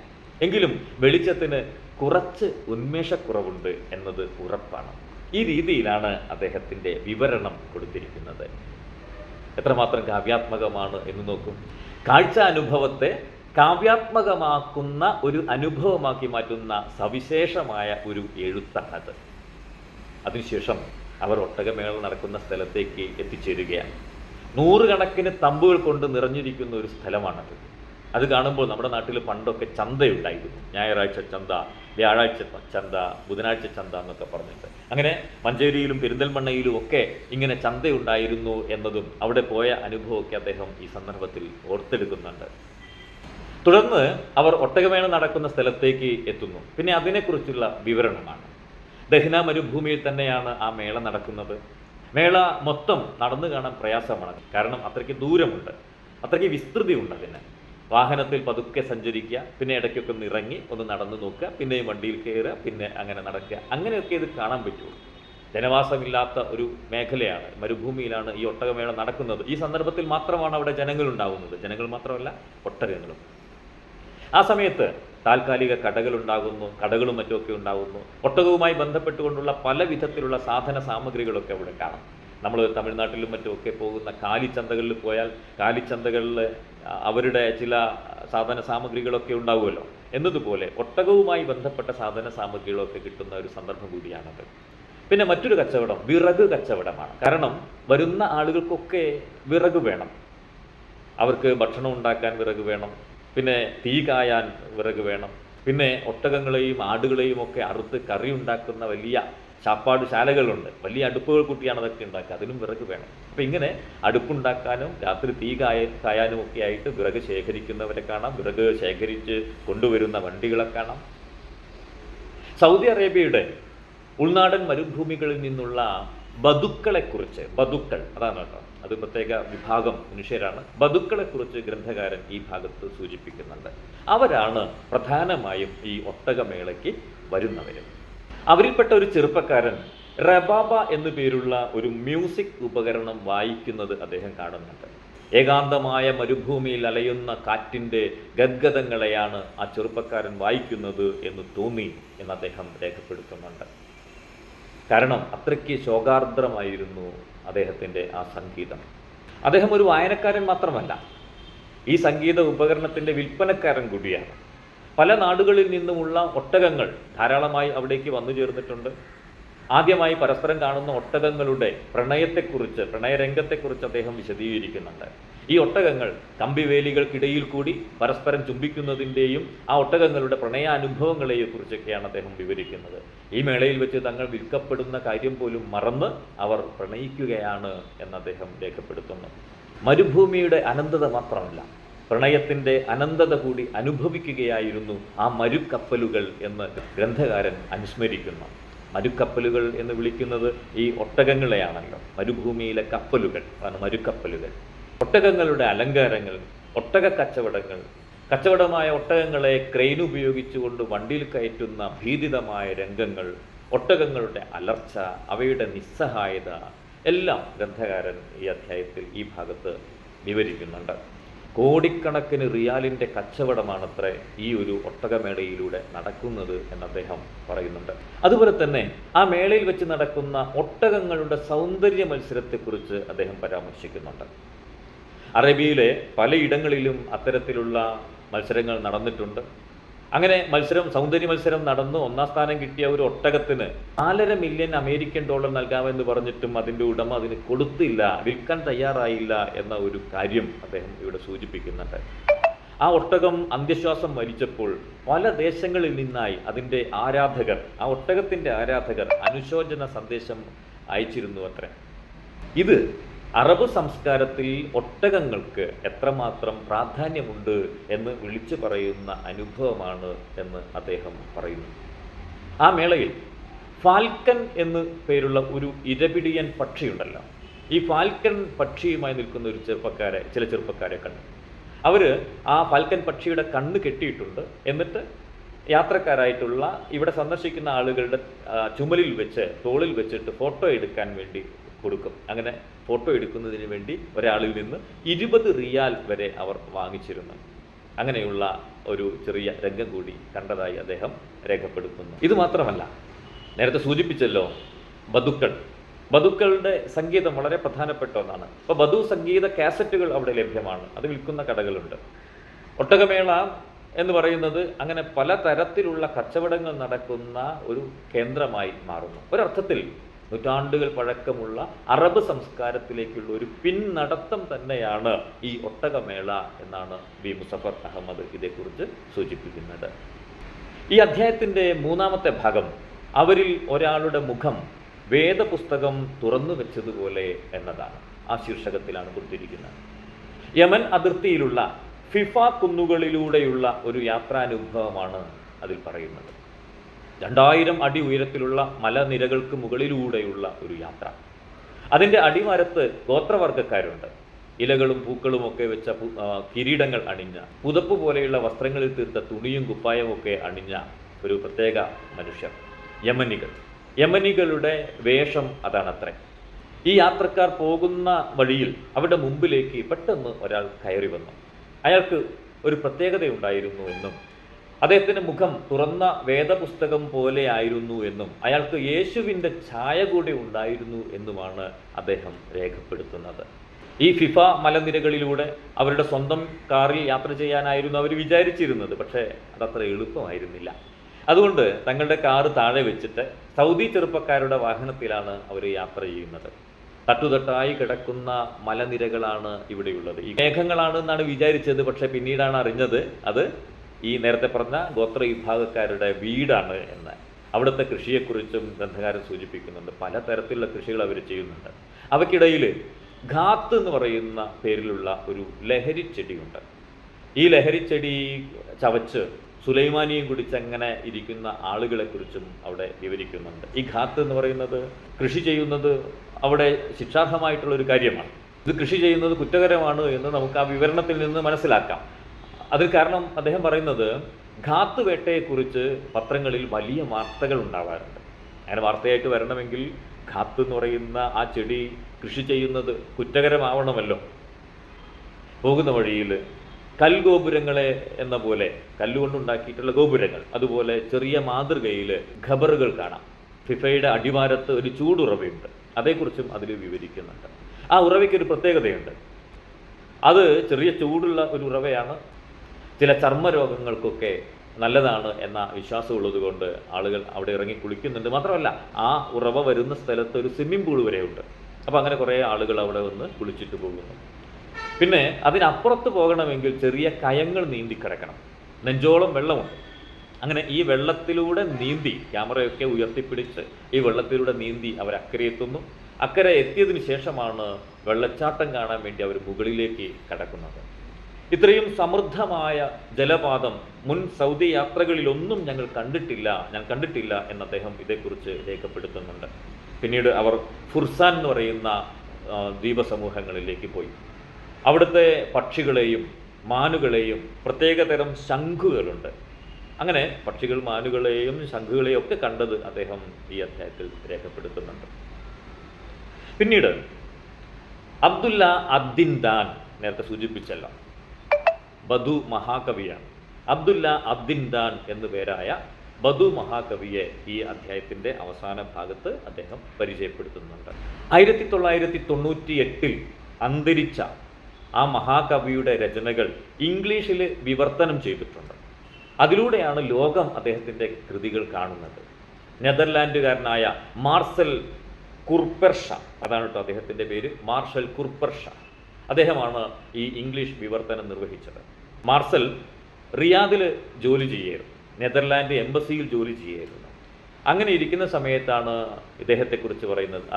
എങ്കിലും വെളിച്ചത്തിന് കുറച്ച് ഉന്മേഷക്കുറവുണ്ട് എന്നത് ഉറപ്പാണ്. ഈ രീതിയിലാണ് അദ്ദേഹത്തിൻ്റെ വിവരണം കൊടുത്തിരിക്കുന്നത്. എത്രമാത്രം കാവ്യാത്മകമാണ് എന്ന് നോക്കും. കാഴ്ച അനുഭവത്തെ കാവ്യാത്മകമാക്കുന്ന ഒരു അനുഭവമാക്കി മാറ്റുന്ന സവിശേഷമായ ഒരു എഴുത്താണത്. അതിനുശേഷം അവർ ഒട്ടകമേള നടക്കുന്ന സ്ഥലത്തേക്ക് എത്തിച്ചേരുകയാണ്. നൂറുകണക്കിന് തമ്പുകൾ കൊണ്ട് നിറഞ്ഞിരിക്കുന്ന ഒരു സ്ഥലമാണത്. അത് കാണുമ്പോൾ നമ്മുടെ നാട്ടിൽ പണ്ടൊക്കെ ചന്തയുണ്ടായിരുന്നു. ഞായറാഴ്ച ചന്ത, വ്യാഴാഴ്ച ചന്ത, ബുധനാഴ്ച ചന്ത എന്നൊക്കെ പറഞ്ഞിട്ട്. അങ്ങനെ മഞ്ചേരിയിലും പെരിന്തൽമണ്ണയിലും ഒക്കെ ഇങ്ങനെ ചന്തയുണ്ടായിരുന്നു എന്നതും അവിടെ പോയ അനുഭവമൊക്കെ അദ്ദേഹം ഈ സന്ദർഭത്തിൽ ഓർത്തെടുക്കുന്നുണ്ട്. തുടർന്ന് അവർ ഒട്ടകമേള നടക്കുന്ന സ്ഥലത്തേക്ക് എത്തുന്നു. പിന്നെ അതിനെക്കുറിച്ചുള്ള വിവരണമാണ്. ദഹിന മരുഭൂമിയിൽ തന്നെയാണ് ആ മേള നടക്കുന്നത്. മേള മൊത്തം നടന്നു കാണാൻ പ്രയാസമാണ്. കാരണം അത്രയ്ക്ക് ദൂരമുണ്ട്, അത്രയ്ക്ക് വിസ്തൃതി ഉണ്ട്. അതിന് വാഹനത്തിൽ പതുക്കെ സഞ്ചരിക്കുക, പിന്നെ ഇടയ്ക്കൊക്കെ ഒന്ന് ഇറങ്ങി ഒന്ന് നടന്നു നോക്കുക, പിന്നെയും വണ്ടിയിൽ കയറുക, പിന്നെ അങ്ങനെ നടക്കുക. അങ്ങനെയൊക്കെ ഇത് കാണാൻ പറ്റുള്ളൂ. ജനവാസമില്ലാത്ത ഒരു മേഖലയാണ്, മരുഭൂമിയിലാണ് ഈ ഒട്ടകമേള നടക്കുന്നത്. ഈ സന്ദർഭത്തിൽ മാത്രമാണ് അവിടെ ജനങ്ങൾ ഉണ്ടാകുന്നത്. ജനങ്ങൾ മാത്രമല്ല, ഒട്ടകങ്ങളും. ആ സമയത്ത് താൽക്കാലിക കടകളുണ്ടാകുന്നു, കടകളും മറ്റുമൊക്കെ ഉണ്ടാകുന്നു. ഒട്ടകവുമായി ബന്ധപ്പെട്ടുകൊണ്ടുള്ള പല വിധത്തിലുള്ള സാധന സാമഗ്രികളൊക്കെ അവിടെ കാണാം. നമ്മൾ തമിഴ്നാട്ടിലും മറ്റുമൊക്കെ പോകുന്ന കാലിച്ചന്തകളിൽ പോയാൽ കാലിച്ചന്തകളിൽ അവരുടെ ചില സാധന സാമഗ്രികളൊക്കെ ഉണ്ടാവുമല്ലോ. എന്നതുപോലെ ഒട്ടകവുമായി ബന്ധപ്പെട്ട സാധന സാമഗ്രികളൊക്കെ കിട്ടുന്ന ഒരു സന്ദർഭം കൂടിയാണത്. പിന്നെ മറ്റൊരു കച്ചവടം വിറക് കച്ചവടമാണ്. കാരണം വരുന്ന ആളുകൾക്കൊക്കെ വിറക് വേണം. അവർക്ക് ഭക്ഷണം ഉണ്ടാക്കാൻ വിറക് വേണം, പിന്നെ തീ കായാൻ വിറക് വേണം, പിന്നെ ഒട്ടകങ്ങളെയും ആടുകളെയും ഒക്കെ അറുത്ത് കറി ഉണ്ടാക്കുന്ന വലിയ ചാപ്പാട് ശാലകളുണ്ട്. വലിയ അടുപ്പുകൾ കൂട്ടിയാണ് അതൊക്കെ ഉണ്ടാക്കുക, അതിനും വിറക് വേണം. അപ്പം ഇങ്ങനെ അടുപ്പുണ്ടാക്കാനും രാത്രി തീ കായാനും ഒക്കെ ആയിട്ട് വിറക് ശേഖരിക്കുന്നവരെ കാണാം, വിറക് ശേഖരിച്ച് കൊണ്ടുവരുന്ന വണ്ടികളെ കാണാം. സൗദി അറേബ്യയുടെ ഉൾനാടൻ മരുഭൂമികളിൽ നിന്നുള്ള ബദുക്കളെക്കുറിച്ച്, ബദുക്കൾ അതാണ് കേട്ടോ, അത് പ്രത്യേക വിഭാഗം മനുഷ്യരാണ്. ബദുക്കളെക്കുറിച്ച് ഗ്രന്ഥകാരൻ ഈ ഭാഗത്ത് സൂചിപ്പിക്കുന്നുണ്ട്. അവരാണ് പ്രധാനമായും ഈ ഒട്ടകമേളയ്ക്ക് വരുന്നവരും. അവരിൽപ്പെട്ട ഒരു ചെറുപ്പക്കാരൻ റബാബ എന്നു പേരുള്ള ഒരു മ്യൂസിക് ഉപകരണം വായിക്കുന്നത് അദ്ദേഹം കാണുന്നുണ്ട്. ഏകാന്തമായ മരുഭൂമിയിൽ അലയുന്ന കാറ്റിൻ്റെ ഗദ്ഗതങ്ങളെയാണ് ആ ചെറുപ്പക്കാരൻ വായിക്കുന്നത് എന്ന് തോന്നി എന്ന് അദ്ദേഹം രേഖപ്പെടുത്തുന്നുണ്ട്. കാരണം അത്രയ്ക്ക് ശോകാർദ്രമായിരുന്നു അദ്ദേഹത്തിൻ്റെ ആ സംഗീതം. അദ്ദേഹം ഒരു വായനക്കാരൻ മാത്രമല്ല, ഈ സംഗീത ഉപകരണത്തിൻ്റെ വിൽപ്പനക്കാരൻ കൂടിയാണ്. പല നാടുകളിൽ നിന്നുമുള്ള ഒട്ടകങ്ങൾ ധാരാളമായി അവിടേക്ക് വന്നു ചേർന്നിട്ടുണ്ട്. ആദ്യമായി പരസ്പരം കാണുന്ന ഒട്ടകങ്ങളുടെ പ്രണയരംഗത്തെക്കുറിച്ച് അദ്ദേഹം വിശദീകരിക്കുന്നുണ്ട്. ഈ ഒട്ടകങ്ങൾ കമ്പിവേലികൾക്കിടയിൽ കൂടി പരസ്പരം ചുംബിക്കുന്നതിൻ്റെയും ആ ഒട്ടകങ്ങളുടെ പ്രണയാനുഭവങ്ങളെയും കുറിച്ചൊക്കെയാണ് അദ്ദേഹം വിവരിക്കുന്നത്. ഈ മേളയിൽ വെച്ച് തങ്ങൾ വിൽക്കപ്പെടുന്ന കാര്യം പോലും മറന്ന് അവർ പ്രണയിക്കുകയാണ് എന്ന് അദ്ദേഹം രേഖപ്പെടുത്തുന്നു. മരുഭൂമിയുടെ അനന്തത മാത്രമല്ല, പ്രണയത്തിൻ്റെ അനന്തത കൂടി അനുഭവിക്കുകയായിരുന്നു ആ മരുക്കപ്പലുകൾ എന്ന് ഗ്രന്ഥകാരൻ അനുസ്മരിക്കുന്നു. മരുക്കപ്പലുകൾ എന്ന് വിളിക്കുന്നത് ഈ ഒട്ടകങ്ങളെയാണല്ലോ. മരുഭൂമിയിലെ കപ്പലുകൾ ആണ് മരുക്കപ്പലുകൾ. ഒട്ടകങ്ങളുടെ അലങ്കാരങ്ങൾ, ഒട്ടക കച്ചവടമായ ഒട്ടകങ്ങളെ ക്രെയിൻ ഉപയോഗിച്ചുകൊണ്ട് വണ്ടിയിൽ കയറ്റുന്ന ഭീതിതമായ രംഗങ്ങൾ, ഒട്ടകങ്ങളുടെ അലർച്ച, അവയുടെ നിസ്സഹായത എല്ലാം ഗ്രന്ഥകാരൻ ഈ അധ്യായത്തിൽ ഈ ഭാഗത്ത് വിവരിക്കുന്നുണ്ട്. കോടിക്കണക്കിന് റിയാലിൻ്റെ കച്ചവടമാണത്രേ ഈ ഒരു ഒട്ടകമേളയിലൂടെ നടക്കുന്നത് എന്ന് അദ്ദേഹം പറയുന്നുണ്ട്. അതുപോലെ തന്നെ ആ മേളയിൽ വെച്ച് നടക്കുന്ന ഒട്ടകങ്ങളുടെ സൗന്ദര്യ മത്സരത്തെക്കുറിച്ച് അദ്ദേഹം പരാമർശിക്കുന്നുണ്ട്. അറേബ്യയിലെ പലയിടങ്ങളിലും അത്തരത്തിലുള്ള മത്സരങ്ങൾ നടന്നിട്ടുണ്ട്. അങ്ങനെ സൗന്ദര്യ മത്സരം നടന്ന് ഒന്നാം സ്ഥാനം കിട്ടിയ ഒരു ഒട്ടകത്തിന് $4.5 മില്യൺ അമേരിക്കൻ നൽകാമെന്ന് പറഞ്ഞിട്ടും അതിൻ്റെ ഉടമ അതിന് കൊടുത്തില്ല, വിൽക്കാൻ തയ്യാറായില്ല എന്ന ഒരു കാര്യം അദ്ദേഹം ഇവിടെ സൂചിപ്പിക്കുന്നുണ്ട്. ആ ഒട്ടകം അന്ത്യശ്വാസം വലിച്ചപ്പോൾ പല ദേശങ്ങളിൽ നിന്നായി അതിൻ്റെ ആരാധകർ, ആ ഒട്ടകത്തിൻ്റെ ആരാധകർ അനുശോചന സന്ദേശം അയച്ചിരുന്നു അത്രേ. ഇത് അറബ് സംസ്കാരത്തിൽ ഒട്ടകങ്ങൾക്ക് എത്രമാത്രം പ്രാധാന്യമുണ്ട് എന്ന് വിളിച്ചു പറയുന്ന അനുഭവമാണ് എന്ന് അദ്ദേഹം പറയുന്നു. ആ മേളയിൽ ഫാൽക്കൻ എന്ന് പേരുള്ള ഒരു ഇരപിടിയൻ പക്ഷിയുണ്ടല്ലോ. ഈ ഫാൽക്കൻ പക്ഷിയുമായി നിൽക്കുന്ന ചില ചെറുപ്പക്കാരെ കണ്ടു. അവർ ആ ഫാൽക്കൻ പക്ഷിയുടെ കണ്ണ് കെട്ടിയിട്ടുണ്ട്. എന്നിട്ട് യാത്രക്കാരായിട്ടുള്ള ഇവിടെ സന്ദർശിക്കുന്ന ആളുകളുടെ തോളിൽ വെച്ചിട്ട് ഫോട്ടോ എടുക്കാൻ വേണ്ടി കൊടുക്കും. അങ്ങനെ ഫോട്ടോ എടുക്കുന്നതിന് വേണ്ടി ഒരാളിൽ നിന്ന് 20 റിയാൽ വരെ അവർ വാങ്ങിച്ചിരുന്നു. അങ്ങനെയുള്ള ഒരു ചെറിയ രംഗം കൂടി കണ്ടതായി അദ്ദേഹം രേഖപ്പെടുത്തുന്നു. ഇത് മാത്രമല്ല, നേരത്തെ സൂചിപ്പിച്ചല്ലോ, ബദുക്കളുടെ സംഗീതം വളരെ പ്രധാനപ്പെട്ട ഒന്നാണ്. അപ്പോൾ ബദു സംഗീത കാസറ്റുകൾ അവിടെ ലഭ്യമാണ്. അത് വിൽക്കുന്ന കടകളുണ്ട്. ഒട്ടകമേള എന്ന് പറയുന്നത് അങ്ങനെ പല തരത്തിലുള്ള കച്ചവടങ്ങൾ നടക്കുന്ന ഒരു കേന്ദ്രമായി മാറുന്നു. ഒരർത്ഥത്തിൽ നൂറ്റാണ്ടുകൾ പഴക്കമുള്ള അറബ് സംസ്കാരത്തിലേക്കുള്ള ഒരു പിന്നടത്തം തന്നെയാണ് ഈ ഒട്ടകമേള എന്നാണ് വി മുസഫർ അഹമ്മദ് ഇതേക്കുറിച്ച് സൂചിപ്പിക്കുന്നത്. ഈ അധ്യായത്തിൻ്റെ 3-ാമത്തെ ഭാഗം അവരിൽ ഒരാളുടെ മുഖം വേദപുസ്തകം തുറന്നു വെച്ചതുപോലെ എന്നതാണ്. ആ ശീർഷകത്തിലാണ് കൊടുത്തിരിക്കുന്നത്. യമൻ അതിർത്തിയിലുള്ള ഫിഫ കുന്നുകളിലൂടെയുള്ള ഒരു യാത്രാനുഭവമാണ് അതിൽ പറയുന്നത്. 2000 അടി ഉയരത്തിലുള്ള മലനിരകൾക്ക് മുകളിലൂടെയുള്ള ഒരു യാത്ര. അതിൻ്റെ അടിവാരത്ത് ഗോത്രവർഗ്ഗക്കാരുണ്ട്. ഇലകളും പൂക്കളും ഒക്കെ വെച്ച കിരീടങ്ങൾ അണിഞ്ഞ, പുതപ്പ് പോലെയുള്ള വസ്ത്രങ്ങളിൽ തീർത്ത തുണിയും കുപ്പായവും ഒക്കെ അണിഞ്ഞ ഒരു പ്രത്യേക മനുഷ്യർ, യമനികളുടെ വേഷം അതാണത്രേ. ഈ യാത്രക്കാർ പോകുന്ന വഴിയിൽ അവരുടെ മുമ്പിലേക്ക് പെട്ടെന്ന് ഒരാൾ കയറി വന്നു. അയാൾക്ക് ഒരു പ്രത്യേകതയുണ്ടായിരുന്നു എന്നും അദ്ദേഹത്തിൻ്റെ മുഖം തുറന്ന വേദപുസ്തകം പോലെ ആയിരുന്നു എന്നും അയാൾക്ക് യേശുവിൻ്റെ ഛായ കൂടി ഉണ്ടായിരുന്നു എന്നുമാണ് അദ്ദേഹം രേഖപ്പെടുത്തുന്നത്. ഈ ഫിഫ മലനിരകളിലൂടെ അവരുടെ സ്വന്തം കാറിൽ യാത്ര ചെയ്യാനായിരുന്നു അവർ വിചാരിച്ചിരുന്നത്. പക്ഷേ അതത്ര എളുപ്പമായിരുന്നില്ല. അതുകൊണ്ട് തങ്ങളുടെ കാറ് താഴെ വെച്ചിട്ട് സൗദി ചെറുപ്പക്കാരുടെ വാഹനത്തിലാണ് അവർ യാത്ര ചെയ്യുന്നത്. തട്ടുതട്ടായി കിടക്കുന്ന മലനിരകളാണ് ഇവിടെയുള്ളത്. ഈ മേഘങ്ങളാണ് എന്നാണ് വിചാരിച്ചത്. പക്ഷേ പിന്നീടാണ് അറിഞ്ഞത് അത് ഈ നേരത്തെ പറഞ്ഞ ഗോത്ര വിഭാഗക്കാരുടെ വീടാണ് എന്ന്. അവിടുത്തെ കൃഷിയെക്കുറിച്ചും ഗ്രന്ഥകാരൻ സൂചിപ്പിക്കുന്നുണ്ട്. പല തരത്തിലുള്ള കൃഷികൾ അവർ ചെയ്യുന്നുണ്ട്. അവയ്ക്കിടയിൽ ഘാത്ത് എന്ന് പറയുന്ന പേരിലുള്ള ഒരു ലഹരിച്ചെടിയുണ്ട്. ഈ ലഹരിച്ചെടി ചവച്ച് സുലൈമാനിയും കുടിച്ചങ്ങനെ ഇരിക്കുന്ന ആളുകളെക്കുറിച്ചും അവിടെ വിവരിക്കുന്നുണ്ട്. ഈ ഘാത്ത് എന്ന് പറയുന്നത് കൃഷി ചെയ്യുന്നത് അവിടെ ശിക്ഷാർഹമായിട്ടുള്ളൊരു കാര്യമാണ്. ഇത് കൃഷി ചെയ്യുന്നത് കുറ്റകരമാണ് എന്ന് നമുക്ക് ആ വിവരണത്തിൽ നിന്ന് മനസ്സിലാക്കാം. അതിന് കാരണം അദ്ദേഹം പറയുന്നത് ഘാത്ത് വേട്ടയെക്കുറിച്ച് പത്രങ്ങളിൽ വലിയ വാർത്തകൾ ഉണ്ടാവാറുണ്ട്. അങ്ങനെ വാർത്തയായിട്ട് വരണമെങ്കിൽ ഘാത്ത് എന്ന് പറയുന്ന ആ ചെടി കൃഷി ചെയ്യുന്നത് കുറ്റകരമാവണമല്ലോ. പോകുന്ന വഴിയിൽ കൽഗോപുരങ്ങളെ എന്ന പോലെ കല്ലുകൊണ്ടുണ്ടാക്കിയിട്ടുള്ള ഗോപുരങ്ങൾ, അതുപോലെ ചെറിയ മാതൃകയിൽ ഖബറുകൾ കാണാം. ഫിഫയുടെ അടിവാരത്ത് ഒരു ചൂടുറവയുണ്ട്. അതേക്കുറിച്ചും അതിൽ വിവരിക്കുന്നുണ്ട്. ആ ഉറവയ്ക്കൊരു പ്രത്യേകതയുണ്ട്. അത് ചെറിയ ചൂടുള്ള ഒരു ഉറവയാണ്. ചില ചർമ്മരോഗങ്ങൾക്കൊക്കെ നല്ലതാണ് എന്ന വിശ്വാസമുള്ളത് കൊണ്ട് ആളുകൾ അവിടെ ഇറങ്ങി കുളിക്കുന്നുണ്ട്. മാത്രമല്ല ആ ഉറവ വരുന്ന സ്ഥലത്ത് ഒരു സ്വിമ്മിംഗ് പൂൾ വരെയുണ്ട്. അപ്പോൾ അങ്ങനെ കുറേ ആളുകൾ അവിടെ വന്ന് കുളിച്ചിട്ട് പോകുന്നു. പിന്നെ അതിനപ്പുറത്ത് പോകണമെങ്കിൽ ചെറിയ കയങ്ങൾ നീന്തി കിടക്കണം. നെഞ്ചോളം വെള്ളമുണ്ട്. അങ്ങനെ ഈ വെള്ളത്തിലൂടെ നീന്തി, ക്യാമറയൊക്കെ ഉയർത്തിപ്പിടിച്ച് ഈ വെള്ളത്തിലൂടെ നീന്തി അവർ അക്കരെ എത്തുന്നു. അക്കരെ എത്തിയതിന് ശേഷമാണ് വെള്ളച്ചാട്ടം കാണാൻ വേണ്ടി അവർ മുകളിലേക്ക് കടക്കുന്നത്. ഇത്രയും സമൃദ്ധമായ ജലപാതം മുൻ സൗദി യാത്രകളിലൊന്നും ഞാൻ കണ്ടിട്ടില്ല എന്ന് അദ്ദേഹം ഇതേക്കുറിച്ച് രേഖപ്പെടുത്തുന്നുണ്ട്. പിന്നീട് അവർ ഫുർസാൻ എന്ന് പറയുന്ന ദ്വീപസമൂഹങ്ങളിലേക്ക് പോയി. അവിടുത്തെ പക്ഷികളെയും മാനുകളെയും പ്രത്യേകതരം ശംഖുകളുണ്ട്. അങ്ങനെ പക്ഷികൾ, മാനുകളെയും ശംഖുകളെയും ഒക്കെ കണ്ടത് അദ്ദേഹം ഈ അധ്യായത്തിൽ രേഖപ്പെടുത്തുന്നുണ്ട്. പിന്നീട് അബ്ദുല്ല അദ്ദിൻദാൻ, നേരത്തെ സൂചിപ്പിച്ചല്ലോ, ബദു മഹാകവിയാണ്. അബ്ദുല്ല അദ്ദിൻദാൻ എന്നു പേരായ ബദു മഹാകവിയെ ഈ അധ്യായത്തിൻ്റെ അവസാന ഭാഗത്ത് അദ്ദേഹം പരിചയപ്പെടുത്തുന്നുണ്ട്. 1998 അന്തരിച്ച ആ മഹാകവിയുടെ രചനകൾ ഇംഗ്ലീഷിൽ വിവർത്തനം ചെയ്തിട്ടുണ്ട്. അതിലൂടെയാണ് ലോകം അദ്ദേഹത്തിൻ്റെ കൃതികൾ കാണുന്നത്. നെതർലാൻഡുകാരനായ മാർസൽ കുർപ്പർഷ, അതാണ് കേട്ടോ അദ്ദേഹത്തിൻ്റെ പേര്, മാർഷൽ കുർപ്പർഷ. അദ്ദേഹമാണ് ഈ ഇംഗ്ലീഷ് വിവർത്തനം നിർവഹിച്ചത്. മാർസൽ റിയാദിൽ ജോലി ചെയ്യായിരുന്നു, നെതർലാൻഡ് എംബസിയിൽ ജോലി ചെയ്യായിരുന്നു. അങ്ങനെ ഇരിക്കുന്ന സമയത്താണ് ഇദ്ദേഹത്തെക്കുറിച്ച്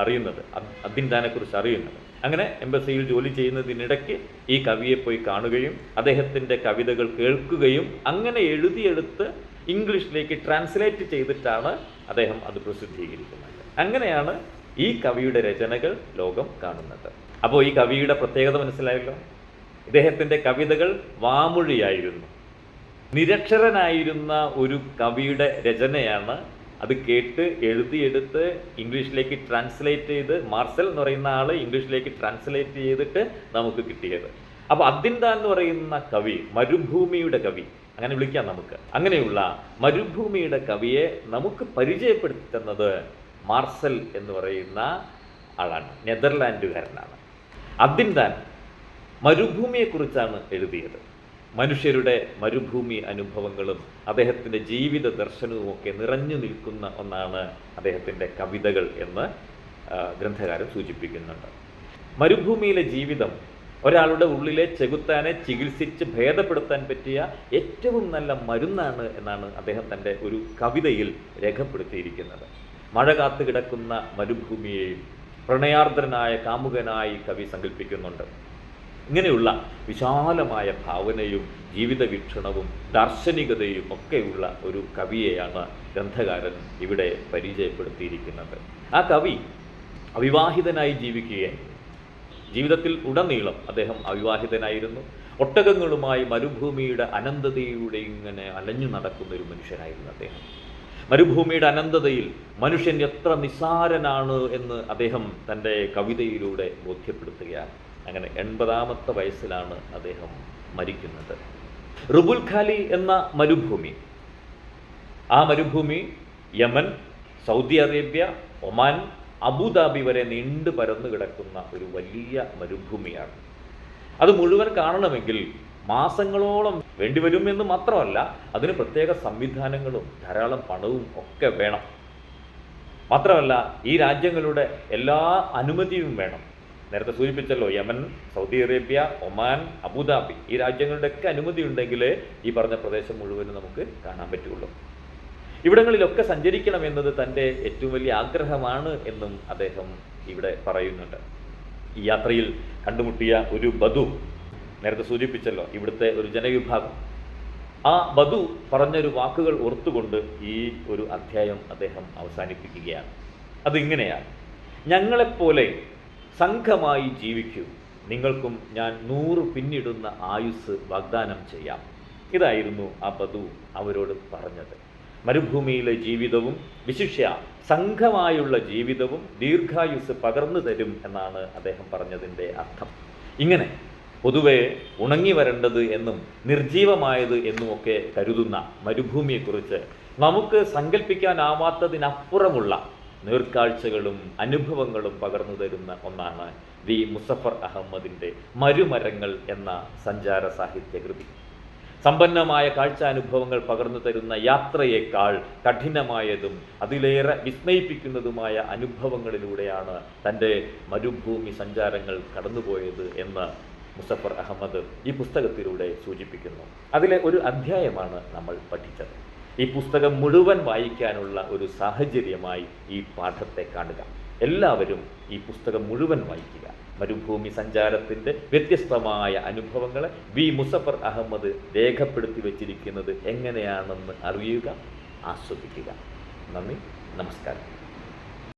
അറിയുന്നത്, അദ്ദിൻദാനെക്കുറിച്ച് അറിയുന്നത്. അങ്ങനെ എംബസിയിൽ ജോലി ചെയ്യുന്നതിനിടയ്ക്ക് ഈ കവിയെ പോയി കാണുകയും അദ്ദേഹത്തിൻ്റെ കവിതകൾ കേൾക്കുകയും അങ്ങനെ എഴുതിയെടുത്ത് ഇംഗ്ലീഷിലേക്ക് ട്രാൻസ്ലേറ്റ് ചെയ്തിട്ടാണ് അദ്ദേഹം അത് പ്രസിദ്ധീകരിക്കുന്നത്. അങ്ങനെയാണ് ഈ കവിയുടെ രചനകൾ ലോകം കാണുന്നത്. അപ്പോൾ ഈ കവിയുടെ പ്രത്യേകത മനസ്സിലായല്ലോ. ഇദ്ദേഹത്തിൻ്റെ കവിതകൾ വാമൊഴിയായിരുന്നു. നിരക്ഷരനായിരുന്ന ഒരു കവിയുടെ രചനയാണ് അത് കേട്ട് എഴുതിയെടുത്ത് ഇംഗ്ലീഷിലേക്ക് ട്രാൻസ്ലേറ്റ് ചെയ്ത്, മാർസൽ എന്ന് പറയുന്ന ആൾ ഇംഗ്ലീഷിലേക്ക് ട്രാൻസ്ലേറ്റ് ചെയ്തിട്ട് നമുക്ക് കിട്ടിയത്. അപ്പോൾ അദ്ദിൻദാൻ എന്ന് പറയുന്ന കവി മരുഭൂമിയുടെ കവി, അങ്ങനെ വിളിക്കാം നമുക്ക്. അങ്ങനെയുള്ള മരുഭൂമിയുടെ കവിയെ നമുക്ക് പരിചയപ്പെടുത്തി തന്നത് മാർസൽ എന്ന് പറയുന്ന ആളാണ്, നെതർലാൻഡുകാരനാണ്. അദ്ദിൻദാൻ മരുഭൂമിയെക്കുറിച്ചാണ് എഴുതിയത്. മനുഷ്യരുടെ മരുഭൂമി അനുഭവങ്ങളും അദ്ദേഹത്തിൻ്റെ ജീവിത ദർശനവും ഒക്കെ നിറഞ്ഞു നിൽക്കുന്ന ഒന്നാണ് അദ്ദേഹത്തിൻ്റെ കവിതകൾ എന്ന് ഗ്രന്ഥകാരൻ സൂചിപ്പിക്കുന്നുണ്ട്. മരുഭൂമിയിലെ ജീവിതം ഒരാളുടെ ഉള്ളിലെ ചെകുത്താനെ ചികിത്സിച്ച് ഭേദപ്പെടുത്താൻ പറ്റിയ ഏറ്റവും നല്ല മരുന്നാണ് എന്നാണ് അദ്ദേഹം തൻ്റെ ഒരു കവിതയിൽ രേഖപ്പെടുത്തിയിരിക്കുന്നത്. മഴ കാത്തു കിടക്കുന്ന മരുഭൂമിയെയും പ്രണയാർദ്രനായ കാമുകനായി കവി സങ്കല്പിക്കുന്നുണ്ട്. ഇങ്ങനെയുള്ള വിശാലമായ ഭാവനയും ജീവിത വീക്ഷണവും ദാർശനികതയും ഒക്കെയുള്ള ഒരു കവിയെയാണ് ഗ്രന്ഥകാരൻ ഇവിടെ പരിചയപ്പെടുത്തിയിരിക്കുന്നത്. ആ കവി അവിവാഹിതനായി ജീവിക്കുകയായിരുന്നു. ജീവിതത്തിൽ ഉടനീളം അദ്ദേഹം അവിവാഹിതനായിരുന്നു. ഒട്ടകങ്ങളുമായി മരുഭൂമിയുടെ അനന്തതയിലൂടെ ഇങ്ങനെ അലഞ്ഞു നടക്കുന്ന ഒരു മനുഷ്യനായിരുന്നു അദ്ദേഹം. മരുഭൂമിയുടെ അനന്തതയിൽ മനുഷ്യൻ എത്ര നിസ്സാരനാണ് എന്ന് അദ്ദേഹം തൻ്റെ കവിതയിലൂടെ ബോധ്യപ്പെടുത്തുകയാണ്. അങ്ങനെ 80ാമത്തെ വയസ്സിലാണ് അദ്ദേഹം മരിക്കുന്നത്. റുബുൽ ഖാലി എന്ന മരുഭൂമി, ആ മരുഭൂമി Yemen, Saudi Arabia, Oman, Abu Dhabi വരെ നീണ്ടു പരന്നു കിടക്കുന്ന ഒരു വലിയ മരുഭൂമിയാണ്. അത് മുഴുവൻ കാണണമെങ്കിൽ മാസങ്ങളോളം വേണ്ടിവരും എന്ന് മാത്രമല്ല, അതിന് പ്രത്യേക സംവിധാനങ്ങളും ധാരാളം പണവും ഒക്കെ വേണം. മാത്രമല്ല ഈ രാജ്യങ്ങളുടെ എല്ലാ അനുമതിയും വേണം. നേരത്തെ സൂചിപ്പിച്ചല്ലോ, Yemen, Saudi Arabia, Oman, Abu Dhabi, ഈ രാജ്യങ്ങളുടെയൊക്കെ അനുമതി ഉണ്ടെങ്കിൽ ഈ പറഞ്ഞ പ്രദേശം മുഴുവനും നമുക്ക് കാണാൻ പറ്റുള്ളൂ. ഇവിടങ്ങളിലൊക്കെ സഞ്ചരിക്കണം എന്നത് തൻ്റെ ഏറ്റവും വലിയ ആഗ്രഹമാണ് എന്നും അദ്ദേഹം ഇവിടെ പറയുന്നുണ്ട്. ഈ യാത്രയിൽ കണ്ടുമുട്ടിയ ഒരു ബദു, നേരത്തെ സൂചിപ്പിച്ചല്ലോ ഇവിടുത്തെ ഒരു ജനവിഭാഗം, ആ ബദു പറഞ്ഞൊരു വാക്കുകൾ ഓർത്തുകൊണ്ട് ഈ ഒരു അധ്യായം അദ്ദേഹം അവസാനിപ്പിക്കുകയാണ്. അതിങ്ങനെയാണ്: ഞങ്ങളെപ്പോലെ സംഘമായി ജീവിക്കൂ, നിങ്ങൾക്കും ഞാൻ 100 പിന്നിടുന്ന ആയുസ് വാഗ്ദാനം ചെയ്യാം. ഇതായിരുന്നു ആ ബദു അവരോട് പറഞ്ഞത്. മരുഭൂമിയിലെ ജീവിതവും വിശിഷ്യ സംഘമായുള്ള ജീവിതവും ദീർഘായുസ് പകർന്നു തരും എന്നാണ് അദ്ദേഹം പറഞ്ഞതിൻ്റെ അർത്ഥം. ഇങ്ങനെ പൊതുവെ ഉണങ്ങി വരേണ്ടത് എന്നും നിർജീവമായത് എന്നുമൊക്കെ കരുതുന്ന മരുഭൂമിയെക്കുറിച്ച് നമുക്ക് സങ്കല്പിക്കാനാവാത്തതിനപ്പുറമുള്ള നേർക്കാഴ്ചകളും അനുഭവങ്ങളും പകർന്നു തരുന്ന ഒന്നാണ് വി മുസഫർ അഹമ്മദിൻ്റെ മരുമരങ്ങൾ എന്ന സഞ്ചാര സാഹിത്യകൃതി. സമ്പന്നമായ കാഴ്ചാനുഭവങ്ങൾ പകർന്നു തരുന്ന യാത്രയേക്കാൾ കഠിനമായതും അതിലേറെ വിസ്മയിപ്പിക്കുന്നതുമായ അനുഭവങ്ങളിലൂടെയാണ് തൻ്റെ മരുഭൂമി സഞ്ചാരങ്ങൾ കടന്നുപോയത് എന്ന് മുസഫർ അഹമ്മദ് ഈ പുസ്തകത്തിലൂടെ സൂചിപ്പിക്കുന്നു. അതിലെ ഒരു അധ്യായമാണ് നമ്മൾ പഠിച്ചത്. ഈ പുസ്തകം മുഴുവൻ വായിക്കാനുള്ള ഒരു സാഹചര്യമായി ഈ പാഠത്തെ കാണുക. എല്ലാവരും ഈ പുസ്തകം മുഴുവൻ വായിക്കുക. മരുഭൂമി സഞ്ചാരത്തിൻ്റെ വ്യത്യസ്തമായ അനുഭവങ്ങളെ വി മുസഫർ അഹമ്മദ് രേഖപ്പെടുത്തി വച്ചിരിക്കുന്നത് എങ്ങനെയാണെന്ന് അറിയുക, ആസ്വദിക്കുക. നന്ദി, നമസ്കാരം.